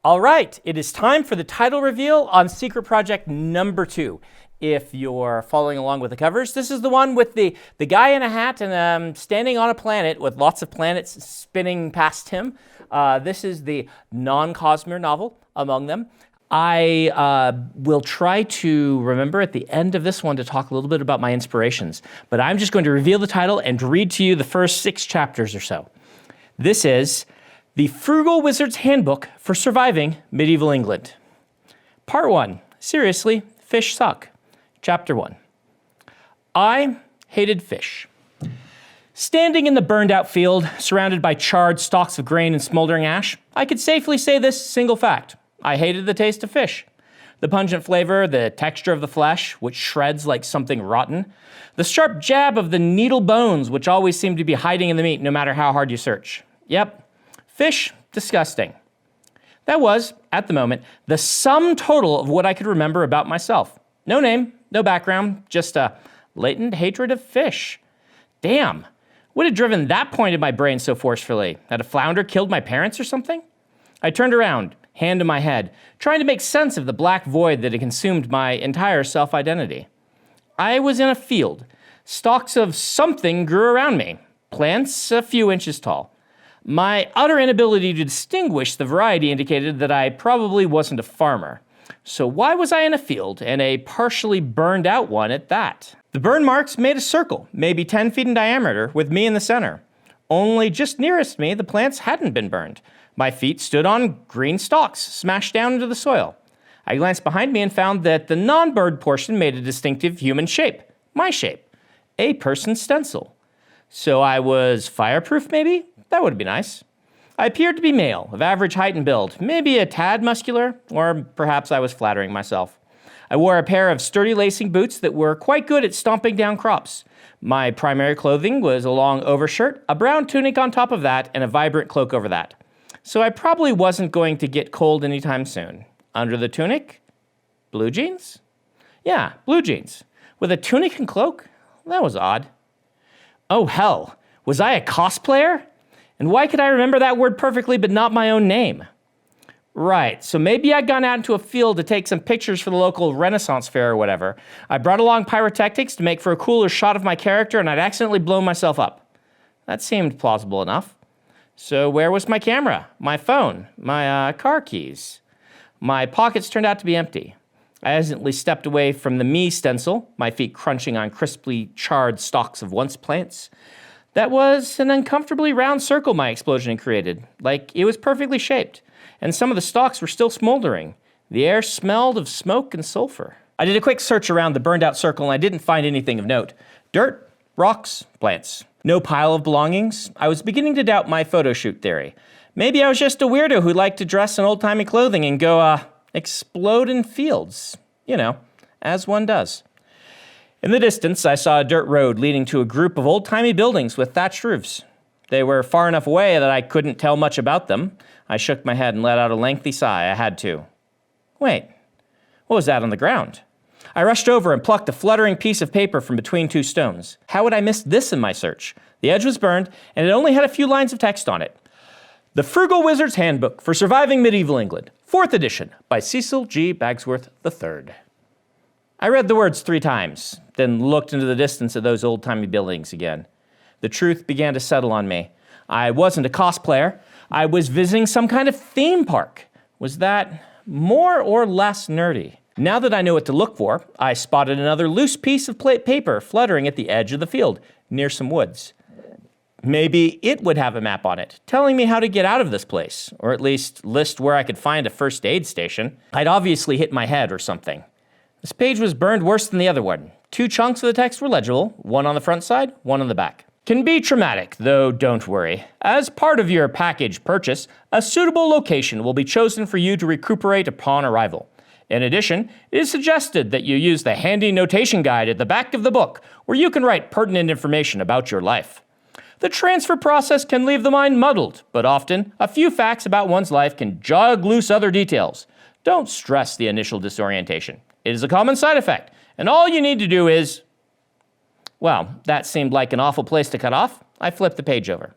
All right, it is time for the title reveal on Secret Project number 2. If you're following along with the covers, this is the one with the guy in a hat and standing on a planet with lots of planets spinning past him. This is the non-Cosmere novel among them. I will try to remember at the end of this one to talk a little bit about my inspirations, but I'm just going to reveal the title and read to you the first 6 chapters or so. This is The Frugal Wizard's Handbook for Surviving Medieval England. Part 1. Seriously, fish suck. Chapter 1. I hated fish. Standing in the burned-out field, surrounded by charred stalks of grain and smoldering ash, I could safely say this single fact. I hated the taste of fish. The pungent flavor, the texture of the flesh, which shreds like something rotten, the sharp jab of the needle bones, which always seem to be hiding in the meat no matter how hard you search. Yep, fish, disgusting. That was, at the moment, the sum total of what I could remember about myself. No name, no background, just a latent hatred of fish. Damn, what had driven that point in my brain so forcefully? Had a flounder killed my parents or something? I turned around, hand to my head, trying to make sense of the black void that had consumed my entire self-identity. I was in a field. Stalks of something grew around me, plants a few inches tall. My utter inability to distinguish the variety indicated that I probably wasn't a farmer. So why was I in a field, and a partially burned out one at that? The burn marks made a circle, maybe 10 feet in diameter, with me in the center. Only just nearest me, the plants hadn't been burned. My feet stood on green stalks, smashed down into the soil. I glanced behind me and found that the non-bird portion made a distinctive human shape. My shape. A person stencil. So I was fireproof, maybe? That would be nice. I appeared to be male, of average height and build, maybe a tad muscular, or perhaps I was flattering myself. I wore a pair of sturdy lacing boots that were quite good at stomping down crops. My primary clothing was a long overshirt, a brown tunic on top of that, and a vibrant cloak over that. So I probably wasn't going to get cold anytime soon. Under the tunic, blue jeans? Yeah, blue jeans. With a tunic and cloak? That was odd. Oh hell, was I a cosplayer? And why could I remember that word perfectly but not my own name? Right, so maybe I'd gone out into a field to take some pictures for the local Renaissance fair or whatever. I brought along pyrotechnics to make for a cooler shot of my character, and I'd accidentally blown myself up. That seemed plausible enough. So where was my camera, my phone, my car keys? My pockets turned out to be empty. I hesitantly stepped away from the me stencil, my feet crunching on crisply charred stalks of once plants. That was an uncomfortably round circle my explosion had created, like it was perfectly shaped, and some of the stalks were still smoldering. The air smelled of smoke and sulfur. I did a quick search around the burned out circle and I didn't find anything of note. Dirt, rocks, plants. No pile of belongings. I was beginning to doubt my photo shoot theory. Maybe I was just a weirdo who liked to dress in old-timey clothing and go, explode in fields. You know, as one does. In the distance, I saw a dirt road leading to a group of old-timey buildings with thatched roofs. They were far enough away that I couldn't tell much about them. I shook my head and let out a lengthy sigh. I had to. Wait, what was that on the ground? I rushed over and plucked a fluttering piece of paper from between 2 stones. How had I missed this in my search? The edge was burned, and it only had a few lines of text on it. The Frugal Wizard's Handbook for Surviving Medieval England, 4th edition, by Cecil G. Bagsworth III. I read the words 3 times, then looked into the distance at those old-timey buildings again. The truth began to settle on me. I wasn't a cosplayer. I was visiting some kind of theme park. Was that more or less nerdy? Now that I knew what to look for, I spotted another loose piece of paper fluttering at the edge of the field, near some woods. Maybe it would have a map on it, telling me how to get out of this place, or at least list where I could find a first aid station. I'd obviously hit my head or something. This page was burned worse than the other one. 2 chunks of the text were legible, one on the front side, one on the back. Can be traumatic, though don't worry. As part of your package purchase, a suitable location will be chosen for you to recuperate upon arrival. In addition, it is suggested that you use the handy notation guide at the back of the book, where you can write pertinent information about your life. The transfer process can leave the mind muddled, but often, a few facts about one's life can jog loose other details. Don't stress the initial disorientation. It is a common side effect, and all you need to do is... Well, that seemed like an awful place to cut off. I flipped the page over.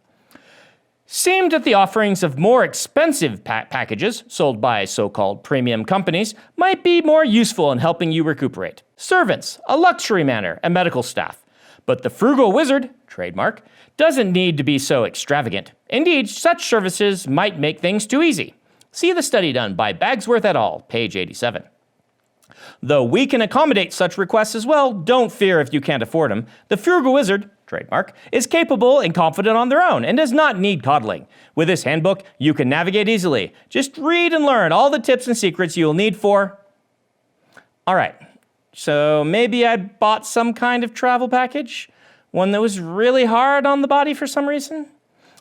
Seemed that the offerings of more expensive packages, sold by so-called premium companies, might be more useful in helping you recuperate. Servants, a luxury manor, and medical staff. But the frugal wizard, trademark, doesn't need to be so extravagant. Indeed, such services might make things too easy. See the study done by Bagsworth et al., page 87. Though we can accommodate such requests as well, don't fear if you can't afford them. The frugal wizard, trademark, is capable and confident on their own and does not need coddling. With this handbook, you can navigate easily. Just read and learn all the tips and secrets you'll need for... All right, so maybe I bought some kind of travel package? One that was really hard on the body for some reason?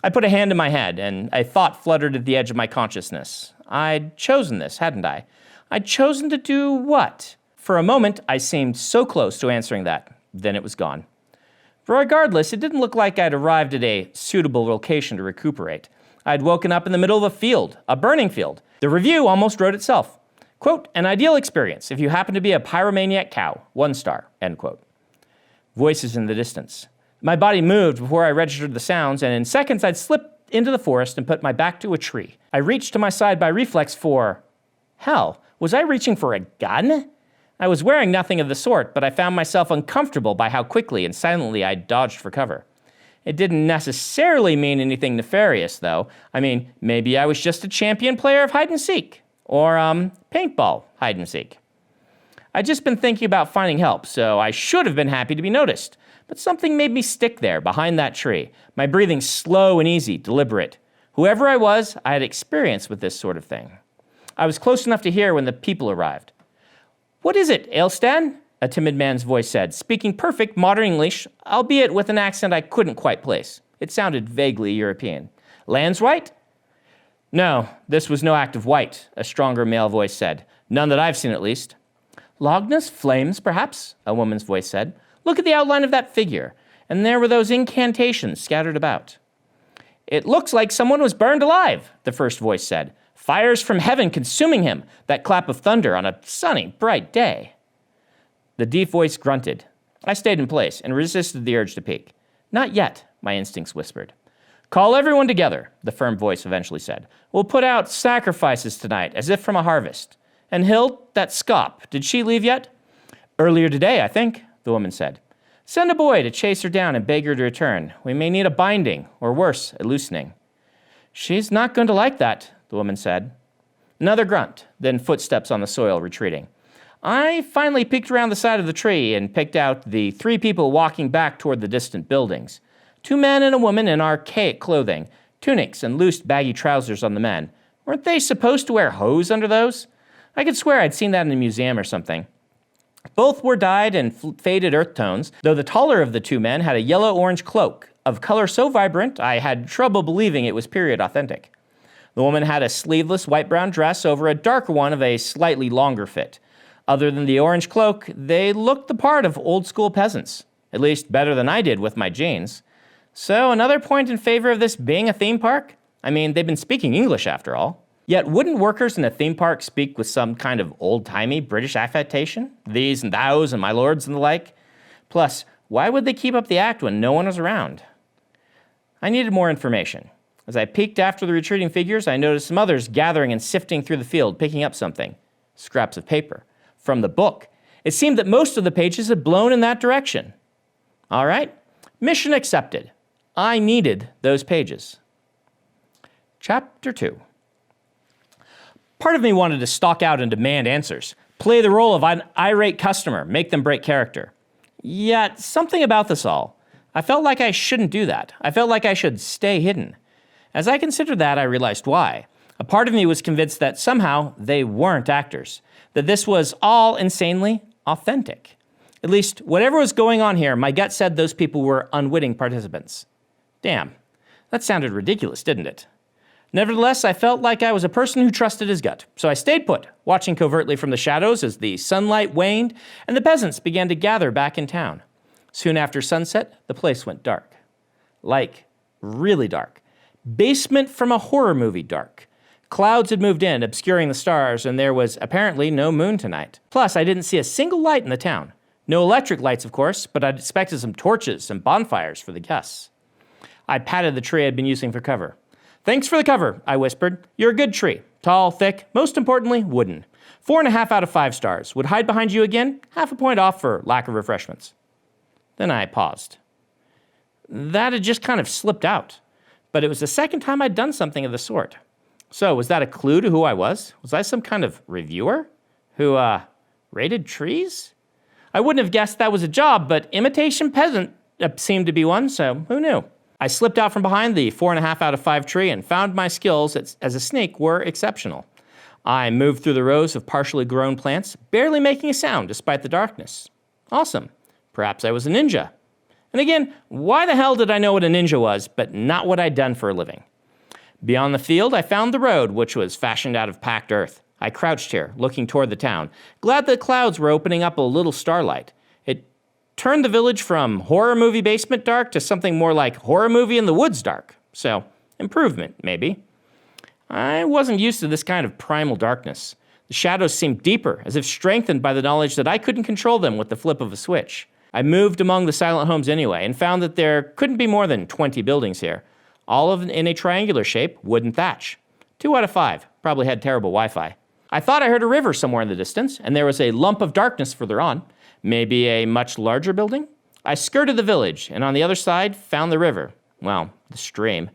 I put a hand in my head, and a thought fluttered at the edge of my consciousness. I'd chosen this, hadn't I? I'd chosen to do what? For a moment, I seemed so close to answering that. Then it was gone. Regardless, it didn't look like I'd arrived at a suitable location to recuperate. I'd woken up in the middle of a field, a burning field. The review almost wrote itself. Quote, an ideal experience if you happen to be a pyromaniac cow, 1 star, end quote. Voices in the distance. My body moved before I registered the sounds, and in seconds I'd slipped into the forest and put my back to a tree. I reached to my side by reflex for... Hell, was I reaching for a gun? I was wearing nothing of the sort, but I found myself uncomfortable by how quickly and silently I dodged for cover. It didn't necessarily mean anything nefarious, though. I mean, maybe I was just a champion player of hide-and-seek. Or, paintball hide-and-seek. I'd just been thinking about finding help, so I should have been happy to be noticed. But something made me stick there, behind that tree, my breathing slow and easy, deliberate. Whoever I was, I had experience with this sort of thing. I was close enough to hear when the people arrived. What is it, Ailstan? A timid man's voice said, speaking perfect modern English, albeit with an accent I couldn't quite place. It sounded vaguely European. Lanswhite? No, this was no act of white, a stronger male voice said. None that I've seen, at least. Logness flames, perhaps? A woman's voice said. Look at the outline of that figure, and there were those incantations scattered about. It looks like someone was burned alive, the first voice said. Fires from heaven consuming him, that clap of thunder on a sunny, bright day. The deep voice grunted. I stayed in place and resisted the urge to peek. Not yet, my instincts whispered. Call everyone together, the firm voice eventually said. We'll put out sacrifices tonight, as if from a harvest. And Hild, that scop, did she leave yet? Earlier today, I think, the woman said. Send a boy to chase her down and beg her to return. We may need a binding, or worse, a loosening. She's not going to like that, the woman said. Another grunt, then footsteps on the soil retreating. I finally peeked around the side of the tree and picked out the 3 people walking back toward the distant buildings. 2 men and a woman in archaic clothing, tunics and loose baggy trousers on the men. Weren't they supposed to wear hose under those? I could swear I'd seen that in a museum or something. Both were dyed in faded earth tones, though the taller of the 2 men had a yellow-orange cloak, of color so vibrant I had trouble believing it was period authentic. The woman had a sleeveless white-brown dress over a darker one of a slightly longer fit. Other than the orange cloak, they looked the part of old-school peasants, at least better than I did with my jeans. So another point in favor of this being a theme park? I mean, they've been speaking English after all. Yet wouldn't workers in a theme park speak with some kind of old-timey British affectation? These and thous and my lords and the like? Plus, why would they keep up the act when no one was around? I needed more information. As I peeked after the retreating figures, I noticed some others gathering and sifting through the field, picking up something. Scraps of paper. From the book. It seemed that most of the pages had blown in that direction. All right, mission accepted. I needed those pages. Chapter 2. Part of me wanted to stalk out and demand answers, play the role of an irate customer, make them break character. Yet, something about this all. I felt like I shouldn't do that. I felt like I should stay hidden. As I considered that, I realized why. A part of me was convinced that somehow they weren't actors, that this was all insanely authentic. At least, whatever was going on here, my gut said those people were unwitting participants. Damn, that sounded ridiculous, didn't it? Nevertheless, I felt like I was a person who trusted his gut, so I stayed put, watching covertly from the shadows as the sunlight waned and the peasants began to gather back in town. Soon after sunset, the place went dark. Like, really dark. Basement from a horror movie dark. Clouds had moved in, obscuring the stars, and there was apparently no moon tonight. Plus, I didn't see a single light in the town. No electric lights, of course, but I'd expected some torches and bonfires for the guests. I patted the tree I'd been using for cover. "Thanks for the cover," I whispered. "You're a good tree. Tall, thick, most importantly, wooden. 4.5 out of 5 stars. Would hide behind you again? Half a point off for lack of refreshments." Then I paused. That had just kind of slipped out. But it was the second time I'd done something of the sort. So, was that a clue to who I was? Was I some kind of reviewer who, rated trees? I wouldn't have guessed that was a job, but imitation peasant seemed to be one, so who knew? I slipped out from behind the 4.5 out of 5 tree and found my skills as a snake were exceptional. I moved through the rows of partially grown plants, barely making a sound despite the darkness. Awesome. Perhaps I was a ninja. And again, why the hell did I know what a ninja was, but not what I'd done for a living? Beyond the field, I found the road, which was fashioned out of packed earth. I crouched here, looking toward the town, glad the clouds were opening up a little starlight. It turned the village from horror movie basement dark to something more like horror movie in the woods dark. So, improvement, maybe. I wasn't used to this kind of primal darkness. The shadows seemed deeper, as if strengthened by the knowledge that I couldn't control them with the flip of a switch. I moved among the silent homes anyway, and found that there couldn't be more than 20 buildings here, all of them in a triangular shape, wooden thatch. 2 out of 5, probably had terrible Wi-Fi. I thought I heard a river somewhere in the distance, and there was a lump of darkness further on. Maybe a much larger building? I skirted the village, and on the other side, found the river. Well, the stream.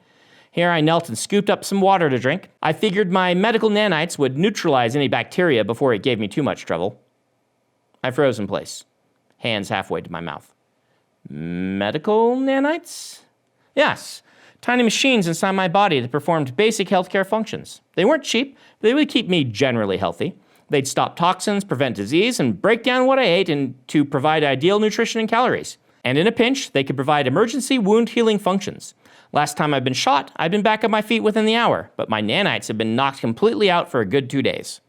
Here I knelt and scooped up some water to drink. I figured my medical nanites would neutralize any bacteria before it gave me too much trouble. I froze in place, hands halfway to my mouth. Medical nanites? Yes, tiny machines inside my body that performed basic healthcare functions. They weren't cheap, but they would keep me generally healthy. They'd stop toxins, prevent disease, and break down what I ate to provide ideal nutrition and calories. And in a pinch, they could provide emergency wound healing functions. Last time I'd been shot, I'd been back on my feet within the hour, but my nanites had been knocked completely out for a good 2 days.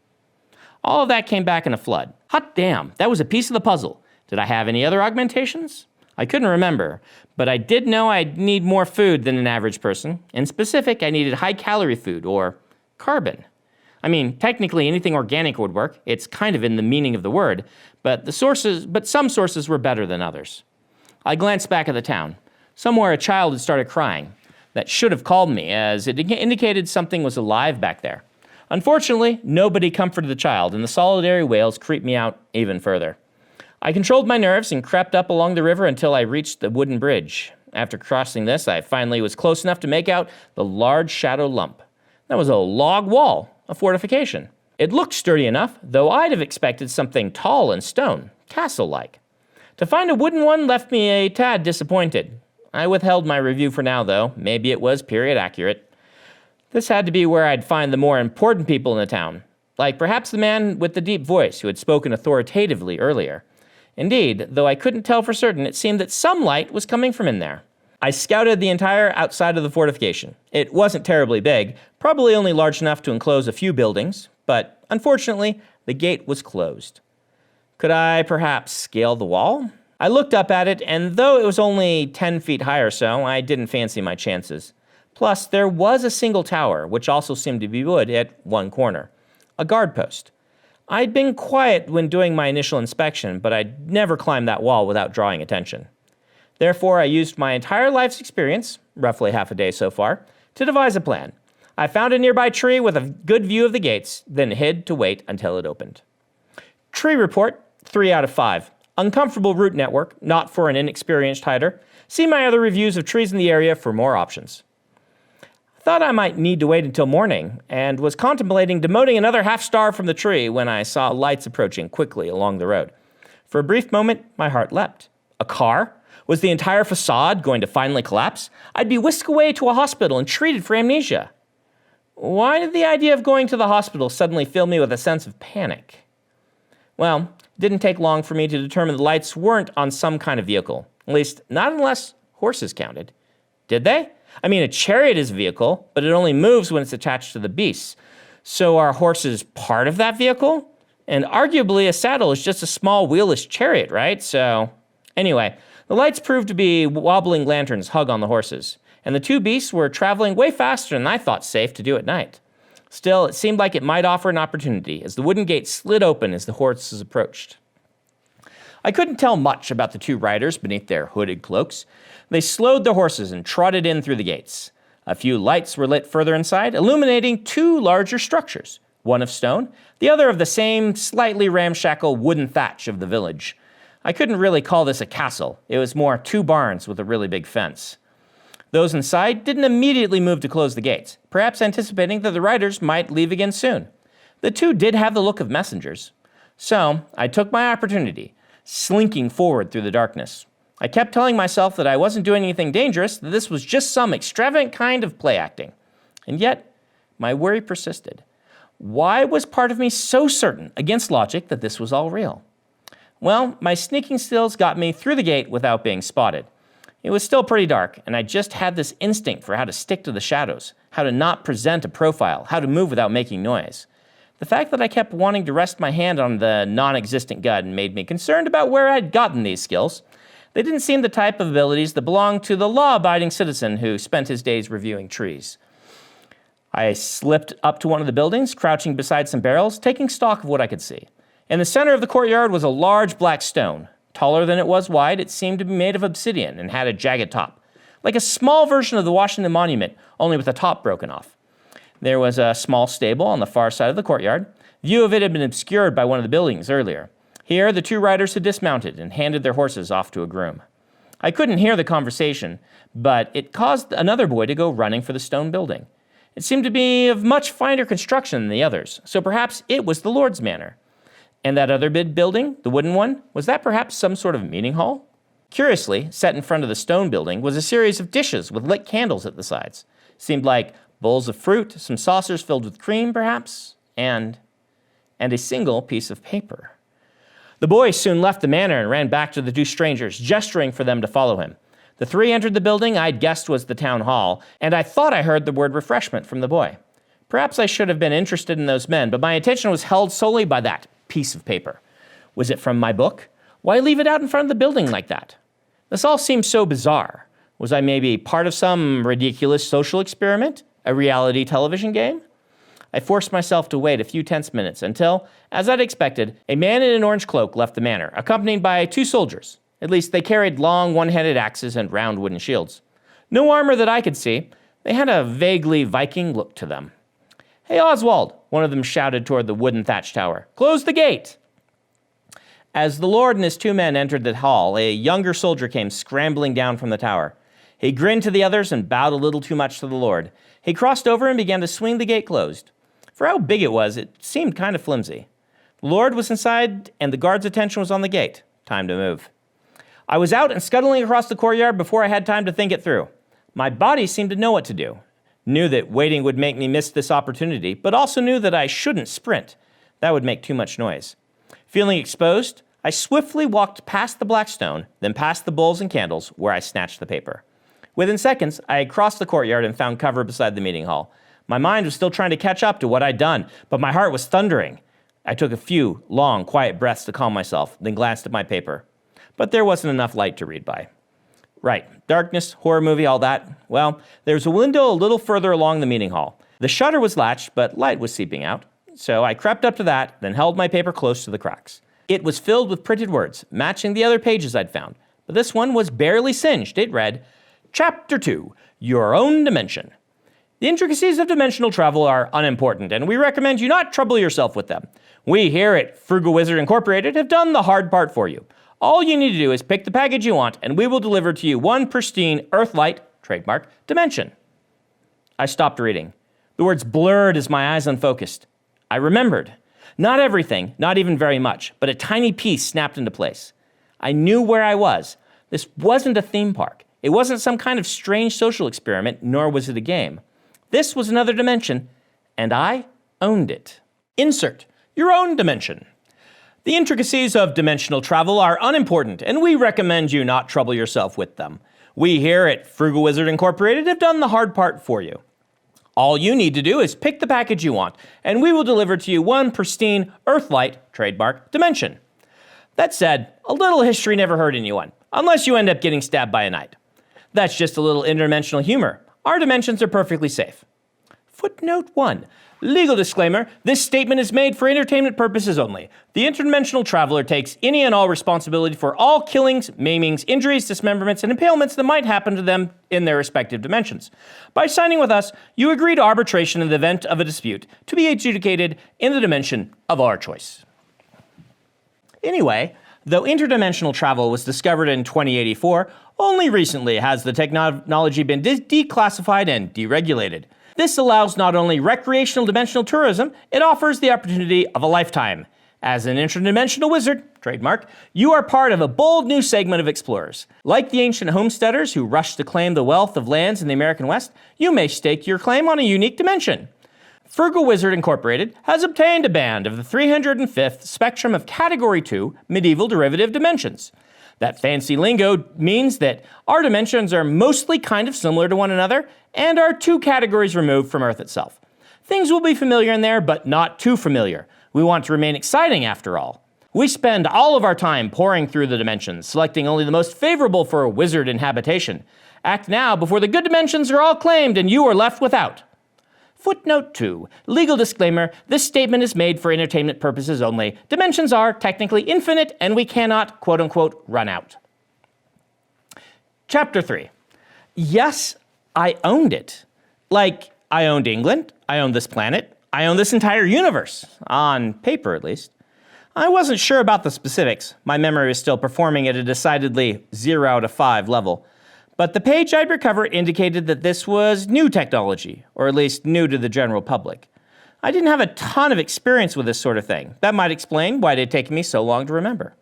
All of that came back in a flood. Hot damn, that was a piece of the puzzle. Did I have any other augmentations? I couldn't remember, but I did know I'd need more food than an average person. In specific, I needed high-calorie food, or carbon. I mean, technically anything organic would work. It's kind of in the meaning of the word, but some sources were better than others. I glanced back at the town. Somewhere a child had started crying. That should have called me, as it indicated something was alive back there. Unfortunately, nobody comforted the child, and the solitary wails creeped me out even further. I controlled my nerves and crept up along the river until I reached the wooden bridge. After crossing this, I finally was close enough to make out the large shadow lump. That was a log wall, a fortification. It looked sturdy enough, though I'd have expected something tall and stone, castle-like. To find a wooden one left me a tad disappointed. I withheld my review for now, though. Maybe it was period accurate. This had to be where I'd find the more important people in the town, like perhaps the man with the deep voice who had spoken authoritatively earlier. Indeed, though I couldn't tell for certain, it seemed that some light was coming from in there. I scouted the entire outside of the fortification. It wasn't terribly big, probably only large enough to enclose a few buildings, but unfortunately, the gate was closed. Could I perhaps scale the wall? I looked up at it, and though it was only 10 feet high or so, I didn't fancy my chances. Plus, there was a single tower, which also seemed to be wood at one corner. A guard post. I'd been quiet when doing my initial inspection, but I'd never climbed that wall without drawing attention. Therefore, I used my entire life's experience, roughly half a day so far, to devise a plan. I found a nearby tree with a good view of the gates, then hid to wait until it opened. Tree report, 3 out of 5. Uncomfortable root network, not for an inexperienced hider. See my other reviews of trees in the area for more options. I thought I might need to wait until morning, and was contemplating demoting another half star from the tree when I saw lights approaching quickly along the road. For a brief moment, my heart leapt. A car? Was the entire facade going to finally collapse? I'd be whisked away to a hospital and treated for amnesia. Why did the idea of going to the hospital suddenly fill me with a sense of panic? Well, it didn't take long for me to determine the lights weren't on some kind of vehicle. At least, not unless horses counted. Did they? I mean, a chariot is a vehicle, but it only moves when it's attached to the beast. So are horses part of that vehicle? And arguably, a saddle is just a small wheelless chariot, right? So, anyway, the lights proved to be wobbling lanterns hung on the horses, and the two beasts were traveling way faster than I thought safe to do at night. Still, it seemed like it might offer an opportunity, as the wooden gate slid open as the horses approached. I couldn't tell much about the two riders beneath their hooded cloaks. They slowed their horses and trotted in through the gates. A few lights were lit further inside, illuminating two larger structures, one of stone, the other of the same slightly ramshackle wooden thatch of the village. I couldn't really call this a castle. It was more two barns with a really big fence. Those inside didn't immediately move to close the gates, perhaps anticipating that the riders might leave again soon. The two did have the look of messengers. So I took my opportunity, slinking forward through the darkness. I kept telling myself that I wasn't doing anything dangerous, that this was just some extravagant kind of play acting. And yet, my worry persisted. Why was part of me so certain, against logic, that this was all real? Well, my sneaking skills got me through the gate without being spotted. It was still pretty dark, and I just had this instinct for how to stick to the shadows, how to not present a profile, how to move without making noise. The fact that I kept wanting to rest my hand on the non-existent gun made me concerned about where I'd gotten these skills. They didn't seem the type of abilities that belonged to the law-abiding citizen who spent his days reviewing trees. I slipped up to one of the buildings, crouching beside some barrels, taking stock of what I could see. In the center of the courtyard was a large black stone. Taller than it was wide, it seemed to be made of obsidian and had a jagged top, like a small version of the Washington Monument, only with the top broken off. There was a small stable on the far side of the courtyard. View of it had been obscured by one of the buildings earlier. Here, the two riders had dismounted and handed their horses off to a groom. I couldn't hear the conversation, but it caused another boy to go running for the stone building. It seemed to be of much finer construction than the others, so perhaps it was the Lord's Manor. And that other big building, the wooden one, was that perhaps some sort of meeting hall? Curiously, set in front of the stone building was a series of dishes with lit candles at the sides. Seemed like bowls of fruit, some saucers filled with cream, perhaps, and a single piece of paper. The boy soon left the manor and ran back to the two strangers, gesturing for them to follow him. The three entered the building I'd guessed was the town hall, and I thought I heard the word refreshment from the boy. Perhaps I should have been interested in those men, but my attention was held solely by that piece of paper. Was it from my book? Why leave it out in front of the building like that? This all seemed so bizarre. Was I maybe part of some ridiculous social experiment? A reality television game? I forced myself to wait a few tense minutes until, as I'd expected, a man in an orange cloak left the manor, accompanied by two soldiers. At least they carried long one-handed axes and round wooden shields. No armor that I could see. They had a vaguely Viking look to them. "Hey, Oswald," one of them shouted toward the wooden thatch tower. "Close the gate!" As the Lord and his two men entered the hall, a younger soldier came scrambling down from the tower. He grinned to the others and bowed a little too much to the Lord. He crossed over and began to swing the gate closed. For how big it was, it seemed kind of flimsy. The Lord was inside, and the guard's attention was on the gate. Time to move. I was out and scuttling across the courtyard before I had time to think it through. My body seemed to know what to do. Knew that waiting would make me miss this opportunity, but also knew that I shouldn't sprint. That would make too much noise. Feeling exposed, I swiftly walked past the black stone, then past the bowls and candles, where I snatched the paper. Within seconds, I had crossed the courtyard and found cover beside the meeting hall. My mind was still trying to catch up to what I'd done, but my heart was thundering. I took a few long, quiet breaths to calm myself, then glanced at my paper. But there wasn't enough light to read by. Right, darkness, horror movie, all that. Well, there was a window a little further along the meeting hall. The shutter was latched, but light was seeping out. So I crept up to that, then held my paper close to the cracks. It was filled with printed words, matching the other pages I'd found. But this one was barely singed. It read, Chapter 2, Your Own Dimension. The intricacies of dimensional travel are unimportant, and we recommend you not trouble yourself with them. We here at Frugal Wizard Incorporated have done the hard part for you. All you need to do is pick the package you want, and we will deliver to you one pristine Earthlight, trademark, dimension. I stopped reading. The words blurred as my eyes unfocused. I remembered. Not everything, not even very much, but a tiny piece snapped into place. I knew where I was. This wasn't a theme park. It wasn't some kind of strange social experiment, nor was it a game. This was another dimension, and I owned it. Insert your own dimension. The intricacies of dimensional travel are unimportant, and we recommend you not trouble yourself with them. We here at Frugal Wizard Incorporated have done the hard part for you. All you need to do is pick the package you want, and we will deliver to you one pristine Earthlight, trademark, dimension. That said, a little history never hurt anyone, unless you end up getting stabbed by a knight. That's just a little interdimensional humor. Our dimensions are perfectly safe. Footnote 1. Legal disclaimer, this statement is made for entertainment purposes only. The interdimensional traveler takes any and all responsibility for all killings, maimings, injuries, dismemberments, and impalements that might happen to them in their respective dimensions. By signing with us, you agree to arbitration in the event of a dispute, to be adjudicated in the dimension of our choice. Anyway, though interdimensional travel was discovered in 2084, only recently has the technology been declassified and deregulated. This allows not only recreational dimensional tourism, it offers the opportunity of a lifetime. As an interdimensional wizard, trademark, you are part of a bold new segment of explorers. Like the ancient homesteaders who rushed to claim the wealth of lands in the American West, you may stake your claim on a unique dimension. Frugal Wizard Incorporated has obtained a band of the 305th spectrum of Category 2 medieval derivative dimensions. That fancy lingo means that our dimensions are mostly kind of similar to one another and are 2 categories removed from Earth itself. Things will be familiar in there, but not too familiar. We want to remain exciting after all. We spend all of our time poring through the dimensions, selecting only the most favorable for a wizard inhabitation. Act now before the good dimensions are all claimed and you are left without. Footnote 2. Legal disclaimer, this statement is made for entertainment purposes only. Dimensions are technically infinite and we cannot, quote-unquote, run out. Chapter 3. Yes, I owned it. Like, I owned England, I owned this planet, I owned this entire universe. On paper, at least. I wasn't sure about the specifics. My memory was still performing at a decidedly 0 out of 5 level. But the page I'd recovered indicated that this was new technology, or at least new to the general public. I didn't have a ton of experience with this sort of thing. That might explain why it had taken me so long to remember.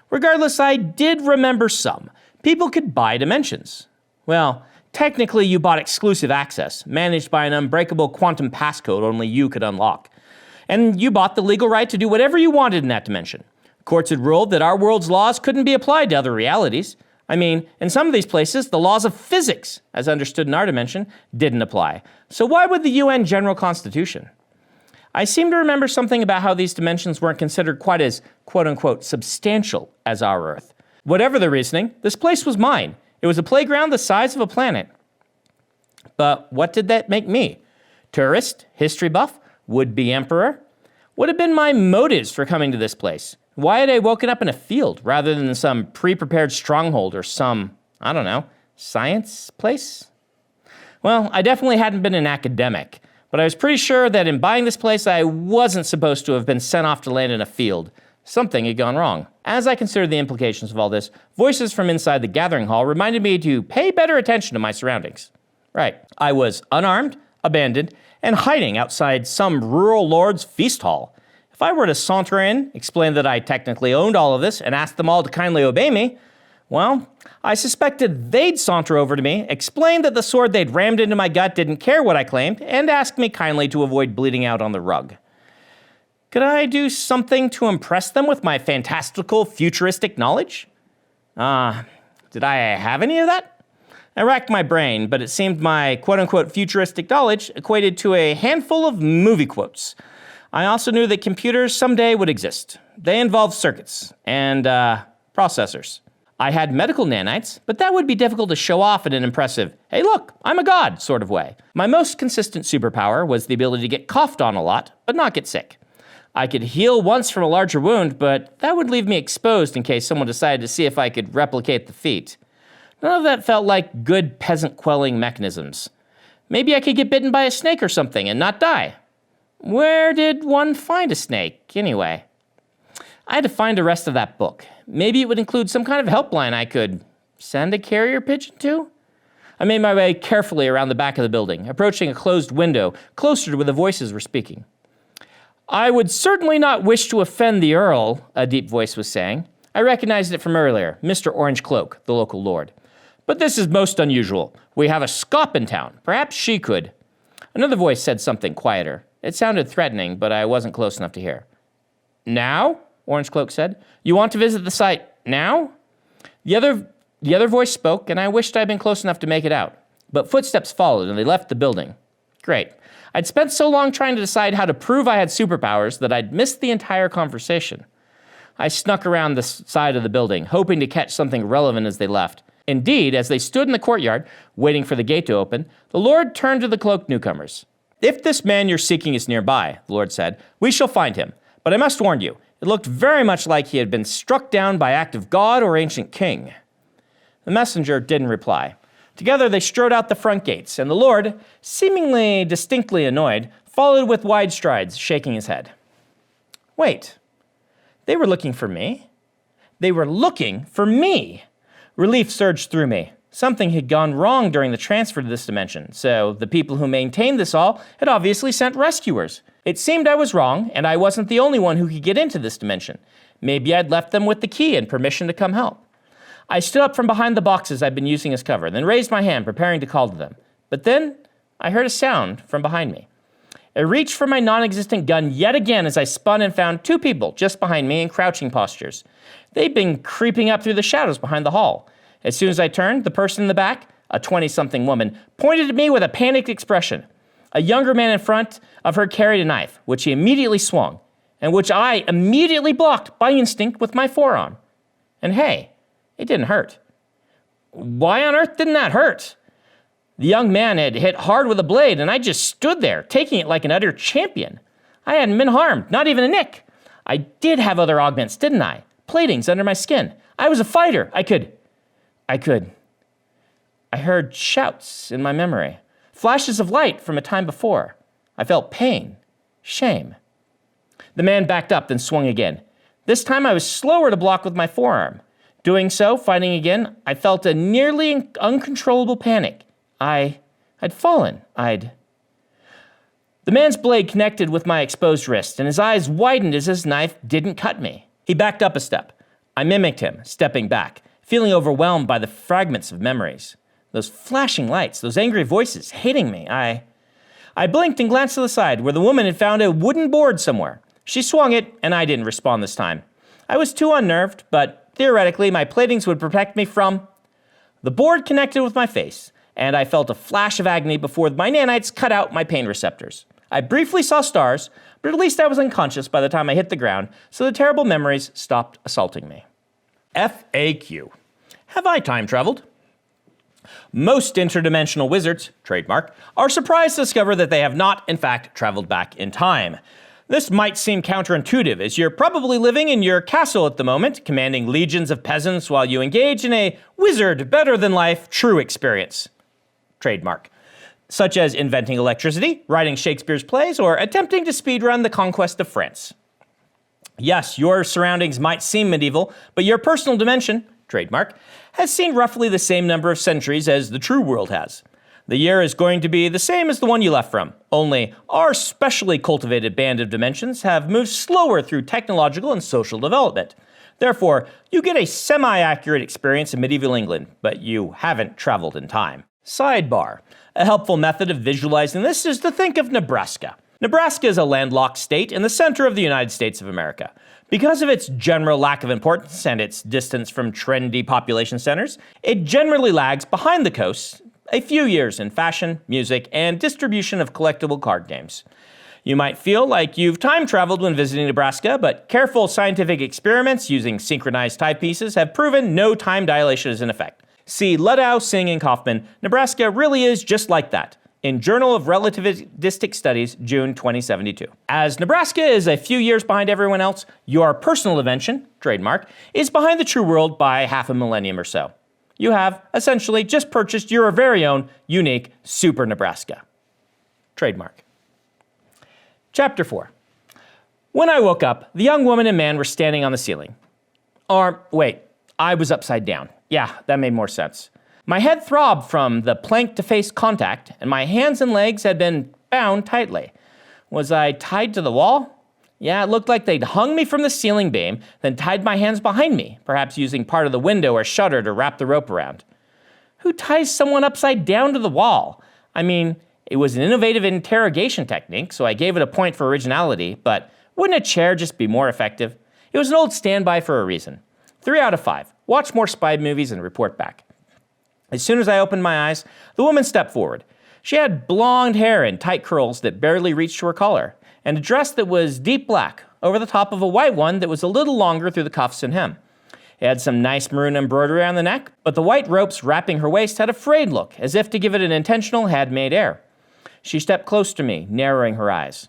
Regardless, I did remember some. People could buy dimensions. Well, technically you bought exclusive access, managed by an unbreakable quantum passcode only you could unlock. And you bought the legal right to do whatever you wanted in that dimension. Courts had ruled that our world's laws couldn't be applied to other realities. I mean, in some of these places, the laws of physics, as understood in our dimension, didn't apply. So why would the UN General Constitution? I seem to remember something about how these dimensions weren't considered quite as, quote-unquote, substantial as our Earth. Whatever the reasoning, this place was mine. It was a playground the size of a planet. But what did that make me? Tourist? History buff? Would-be emperor? What had been my motives for coming to this place? Why had I woken up in a field rather than some pre-prepared stronghold or some, I don't know, science place? Well, I definitely hadn't been an academic, but I was pretty sure that in buying this place, I wasn't supposed to have been sent off to land in a field. Something had gone wrong. As I considered the implications of all this, voices from inside the gathering hall reminded me to pay better attention to my surroundings. Right, I was unarmed, abandoned, and hiding outside some rural lord's feast hall. If I were to saunter in, explain that I technically owned all of this, and ask them all to kindly obey me, well, I suspected they'd saunter over to me, explain that the sword they'd rammed into my gut didn't care what I claimed, and ask me kindly to avoid bleeding out on the rug. Could I do something to impress them with my fantastical, futuristic knowledge? Did I have any of that? I racked my brain, but it seemed my quote-unquote futuristic knowledge equated to a handful of movie quotes. I also knew that computers someday would exist. They involved circuits and processors. I had medical nanites, but that would be difficult to show off in an impressive, hey look, I'm a god sort of way. My most consistent superpower was the ability to get coughed on a lot, but not get sick. I could heal once from a larger wound, but that would leave me exposed in case someone decided to see if I could replicate the feat. None of that felt like good peasant quelling mechanisms. Maybe I could get bitten by a snake or something and not die. Where did one find a snake, anyway? I had to find the rest of that book. Maybe it would include some kind of helpline I could send a carrier pigeon to? I made my way carefully around the back of the building, approaching a closed window, closer to where the voices were speaking. I would certainly not wish to offend the Earl, a deep voice was saying. I recognized it from earlier, Mr. Orange Cloak, the local lord. But this is most unusual. We have a scop in town. Perhaps she could. Another voice said something quieter. It sounded threatening, but I wasn't close enough to hear. Now? Orange Cloak said. You want to visit the site now? The other voice spoke, and I wished I'd been close enough to make it out. But footsteps followed, and they left the building. Great. I'd spent so long trying to decide how to prove I had superpowers that I'd missed the entire conversation. I snuck around the side of the building, hoping to catch something relevant as they left. Indeed, as they stood in the courtyard, waiting for the gate to open, the Lord turned to the cloaked newcomers. "If this man you're seeking is nearby," the Lord said, "we shall find him. But I must warn you, it looked very much like he had been struck down by act of God or ancient king." The messenger didn't reply. Together they strode out the front gates, and the Lord, seemingly distinctly annoyed, followed with wide strides, shaking his head. Wait, they were looking for me? They were looking for me! Relief surged through me. Something had gone wrong during the transfer to this dimension, so the people who maintained this all had obviously sent rescuers. It seemed I was wrong, and I wasn't the only one who could get into this dimension. Maybe I'd left them with the key and permission to come help. I stood up from behind the boxes I'd been using as cover, then raised my hand, preparing to call to them. But then I heard a sound from behind me. I reached for my non-existent gun yet again as I spun and found two people just behind me in crouching postures. They'd been creeping up through the shadows behind the hall. As soon as I turned, the person in the back, a 20-something woman, pointed at me with a panicked expression. A younger man in front of her carried a knife, which he immediately swung, and which I immediately blocked by instinct with my forearm. And hey, it didn't hurt. Why on earth didn't that hurt? The young man had hit hard with a blade, and I just stood there, taking it like an utter champion. I hadn't been harmed, not even a nick. I did have other augments, didn't I? Platings under my skin. I was a fighter. I heard shouts in my memory, flashes of light from a time before. I felt pain, shame. The man backed up, then swung again. This time I was slower to block with my forearm. Doing so, fighting again, I felt a nearly uncontrollable panic. I'd fallen. The man's blade connected with my exposed wrist, and his eyes widened as his knife didn't cut me. He backed up a step. I mimicked him, stepping back, feeling overwhelmed by the fragments of memories. Those flashing lights, those angry voices, hating me. I blinked and glanced to the side, where the woman had found a wooden board somewhere. She swung it, and I didn't respond this time. I was too unnerved, but theoretically, my platings would protect me from... The board connected with my face, and I felt a flash of agony before my nanites cut out my pain receptors. I briefly saw stars, but at least I was unconscious by the time I hit the ground, so the terrible memories stopped assaulting me. FAQ. Have I time traveled? Most interdimensional wizards, trademark, are surprised to discover that they have not, in fact, traveled back in time. This might seem counterintuitive, as you're probably living in your castle at the moment, commanding legions of peasants while you engage in a wizard better-than-life true experience. Trademark. Such as inventing electricity, writing Shakespeare's plays, or attempting to speedrun the conquest of France. Yes, your surroundings might seem medieval, but your personal dimension, trademark, has seen roughly the same number of centuries as the true world has. The year is going to be the same as the one you left from, only our specially cultivated band of dimensions have moved slower through technological and social development. Therefore, you get a semi-accurate experience in medieval England, but you haven't traveled in time. Sidebar. A helpful method of visualizing this is to think of Nebraska. Nebraska is a landlocked state in the center of the United States of America. Because of its general lack of importance and its distance from trendy population centers, it generally lags behind the coast a few years in fashion, music, and distribution of collectible card games. You might feel like you've time traveled when visiting Nebraska, but careful scientific experiments using synchronized timepieces have proven no time dilation is in effect. See Luddow, Singh, and Kaufman, Nebraska really is just like that, in Journal of Relativistic Studies, June 2072. As Nebraska is a few years behind everyone else, your personal invention, trademark, is behind the true world by half a millennium or so. You have, essentially, just purchased your very own, unique Super Nebraska. Trademark. Chapter 4. When I woke up, the young woman and man were standing on the ceiling. Or, wait, I was upside down. Yeah, that made more sense. My head throbbed from the plank-to-face contact, and my hands and legs had been bound tightly. Was I tied to the wall? Yeah, it looked like they'd hung me from the ceiling beam, then tied my hands behind me, perhaps using part of the window or shutter to wrap the rope around. Who ties someone upside down to the wall? I mean, it was an innovative interrogation technique, so I gave it a point for originality, but wouldn't a chair just be more effective? It was an old standby for a reason. 3 out of 5. Watch more spy movies and report back. As soon as I opened my eyes, the woman stepped forward. She had blonde hair and tight curls that barely reached to her collar, and a dress that was deep black, over the top of a white one that was a little longer through the cuffs and hem. It had some nice maroon embroidery on the neck, but the white ropes wrapping her waist had a frayed look, as if to give it an intentional handmade air. She stepped close to me, narrowing her eyes.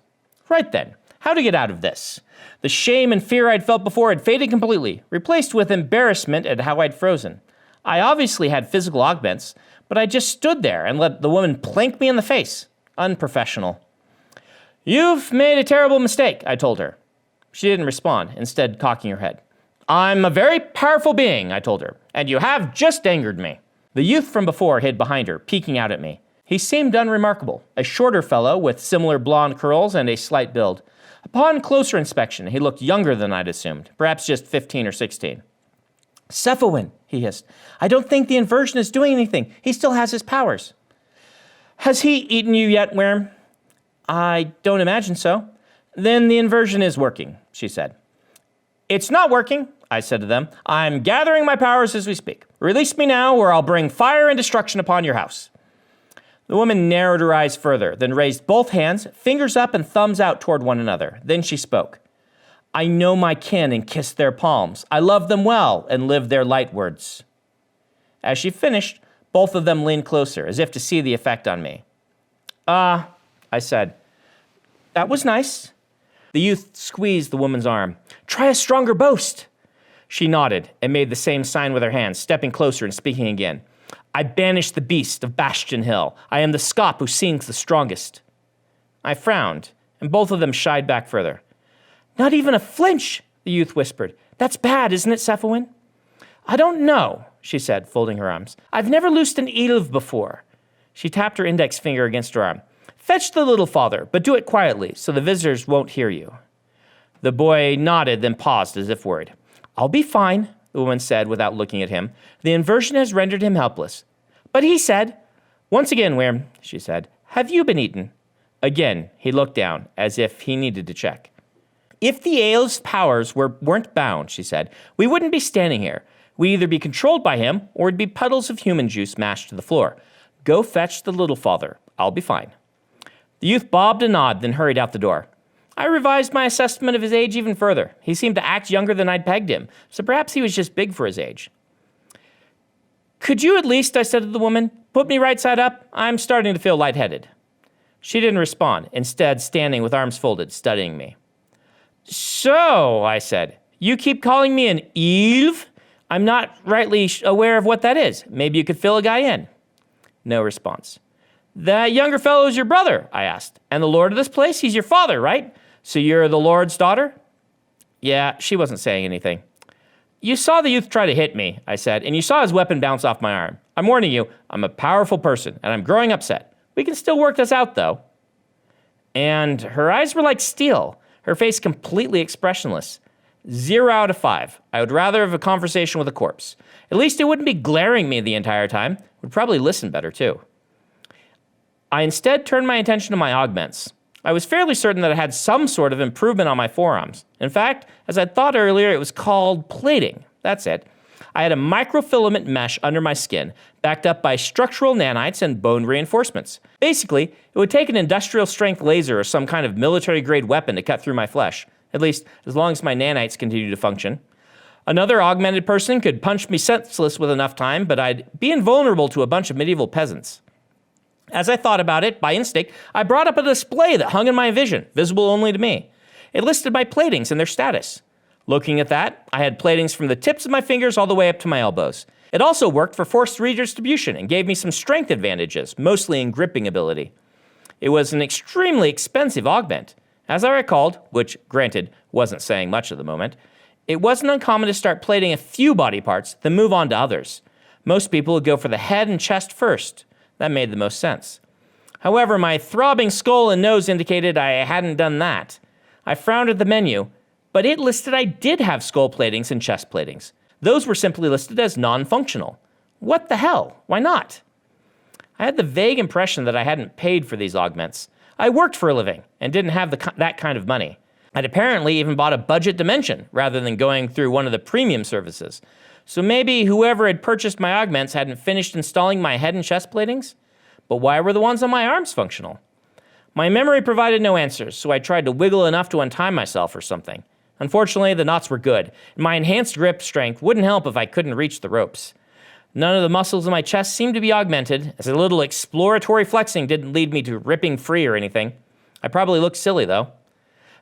Right then, how to get out of this? The shame and fear I'd felt before had faded completely, replaced with embarrassment at how I'd frozen. I obviously had physical augments, but I just stood there and let the woman plank me in the face. Unprofessional. You've made a terrible mistake, I told her. She didn't respond, instead cocking her head. I'm a very powerful being, I told her, and you have just angered me. The youth from before hid behind her, peeking out at me. He seemed unremarkable, a shorter fellow with similar blonde curls and a slight build. Upon closer inspection, he looked younger than I'd assumed, perhaps just 15 or 16. Cephawin, he hissed. I don't think the inversion is doing anything. He still has his powers. Has he eaten you yet, Worm? I don't imagine so. Then the inversion is working, she said. It's not working, I said to them. I'm gathering my powers as we speak. Release me now, or I'll bring fire and destruction upon your house. The woman narrowed her eyes further, then raised both hands, fingers up and thumbs out toward one another. Then she spoke. I know my kin and kiss their palms. I love them well and live their light words. As she finished, both of them leaned closer, as if to see the effect on me. I said. That was nice. The youth squeezed the woman's arm. Try a stronger boast. She nodded and made the same sign with her hands, stepping closer and speaking again. I banish the beast of Bastion Hill. I am the scop who sings the strongest. I frowned, and both of them shied back further. Not even a flinch, the youth whispered. That's bad, isn't it, Cephawin? I don't know, she said, folding her arms. I've never loosed an Eilv before. She tapped her index finger against her arm. Fetch the little father, but do it quietly, so the visitors won't hear you. The boy nodded, then paused as if worried. I'll be fine, the woman said without looking at him. The inversion has rendered him helpless. But he said, once again, Worm, she said, have you been eaten? Again, he looked down, as if he needed to check. If the Eilv's powers weren't bound, she said, we wouldn't be standing here. We'd either be controlled by him, or it'd be puddles of human juice mashed to the floor. Go fetch the little father. I'll be fine. The youth bobbed a nod, then hurried out the door. I revised my assessment of his age even further. He seemed to act younger than I'd pegged him, so perhaps he was just big for his age. Could you at least, I said to the woman, put me right side up? I'm starting to feel lightheaded. She didn't respond, instead standing with arms folded, studying me. So, I said, you keep calling me an Eilv? I'm not rightly aware of what that is. Maybe you could fill a guy in. No response. That younger fellow is your brother, I asked. And the lord of this place, he's your father, right? So you're the lord's daughter? Yeah, she wasn't saying anything. You saw the youth try to hit me, I said, and you saw his weapon bounce off my arm. I'm warning you, I'm a powerful person, and I'm growing upset. We can still work this out, though. And her eyes were like steel, her face completely expressionless. 0 out of 5. I would rather have a conversation with a corpse. At least it wouldn't be glaring me the entire time. Would probably listen better, too. I instead turned my attention to my augments. I was fairly certain that I had some sort of improvement on my forearms. In fact, as I thought earlier, it was called plating. That's it. I had a microfilament mesh under my skin, backed up by structural nanites and bone reinforcements. Basically, it would take an industrial-strength laser or some kind of military-grade weapon to cut through my flesh, at least as long as my nanites continue to function. Another augmented person could punch me senseless with enough time, but I'd be invulnerable to a bunch of medieval peasants. As I thought about it, by instinct, I brought up a display that hung in my vision, visible only to me. It listed my platings and their status. Looking at that, I had platings from the tips of my fingers all the way up to my elbows. It also worked for forced redistribution and gave me some strength advantages, mostly in gripping ability. It was an extremely expensive augment. As I recalled, which, granted, wasn't saying much at the moment, it wasn't uncommon to start plating a few body parts, then move on to others. Most people would go for the head and chest first. That made the most sense. However, my throbbing skull and nose indicated I hadn't done that. I frowned at the menu, but it listed I did have skull platings and chest platings. Those were simply listed as non-functional. What the hell? Why not? I had the vague impression that I hadn't paid for these augments. I worked for a living and didn't have that kind of money. I'd apparently even bought a budget dimension rather than going through one of the premium services. So maybe whoever had purchased my augments hadn't finished installing my head and chest platings? But why were the ones on my arms functional? My memory provided no answers, so I tried to wiggle enough to untie myself or something. Unfortunately, the knots were good, and my enhanced grip strength wouldn't help if I couldn't reach the ropes. None of the muscles in my chest seemed to be augmented, as a little exploratory flexing didn't lead me to ripping free or anything. I probably looked silly, though.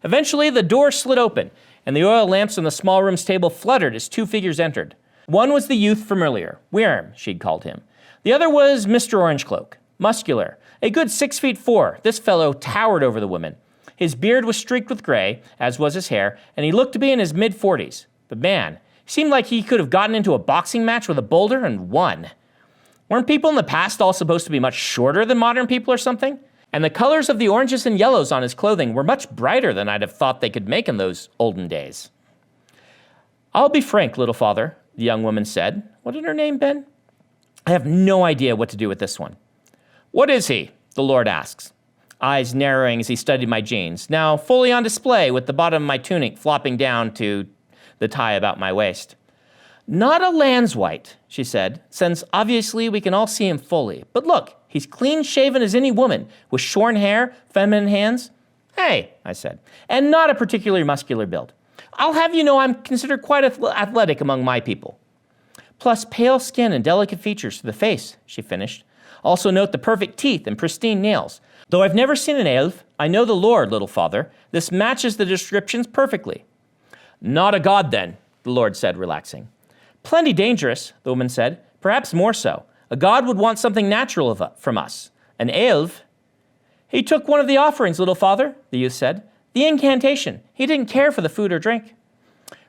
Eventually, the door slid open, and the oil lamps on the small room's table fluttered as two figures entered. One was the youth from earlier, Worm, she'd called him. The other was Mr. Orangecloak, muscular, a good 6'4". This fellow towered over the woman. His beard was streaked with gray, as was his hair, and he looked to be in his mid-40s. But man, he seemed like he could have gotten into a boxing match with a boulder and won. Weren't people in the past all supposed to be much shorter than modern people or something? And the colors of the oranges and yellows on his clothing were much brighter than I'd have thought they could make in those olden days. I'll be frank, little father, the young woman said. What had her name been? I have no idea what to do with this one. What is he? The Lord asks, eyes narrowing as he studied my jeans, now fully on display with the bottom of my tunic flopping down to the tie about my waist. Not a Landswhite, she said, since obviously we can all see him fully. But look, he's clean-shaven as any woman, with shorn hair, feminine hands. Hey, I said, and not a particularly muscular build. I'll have you know I'm considered quite athletic among my people. Plus pale skin and delicate features to the face, she finished. Also note the perfect teeth and pristine nails. Though I've never seen an elf, I know the Lord, little father. This matches the descriptions perfectly. Not a god, then, the Lord said, relaxing. Plenty dangerous, the woman said, perhaps more so. A god would want something natural from us. An elf. He took one of the offerings, little father, the youth said. The incantation. He didn't care for the food or drink.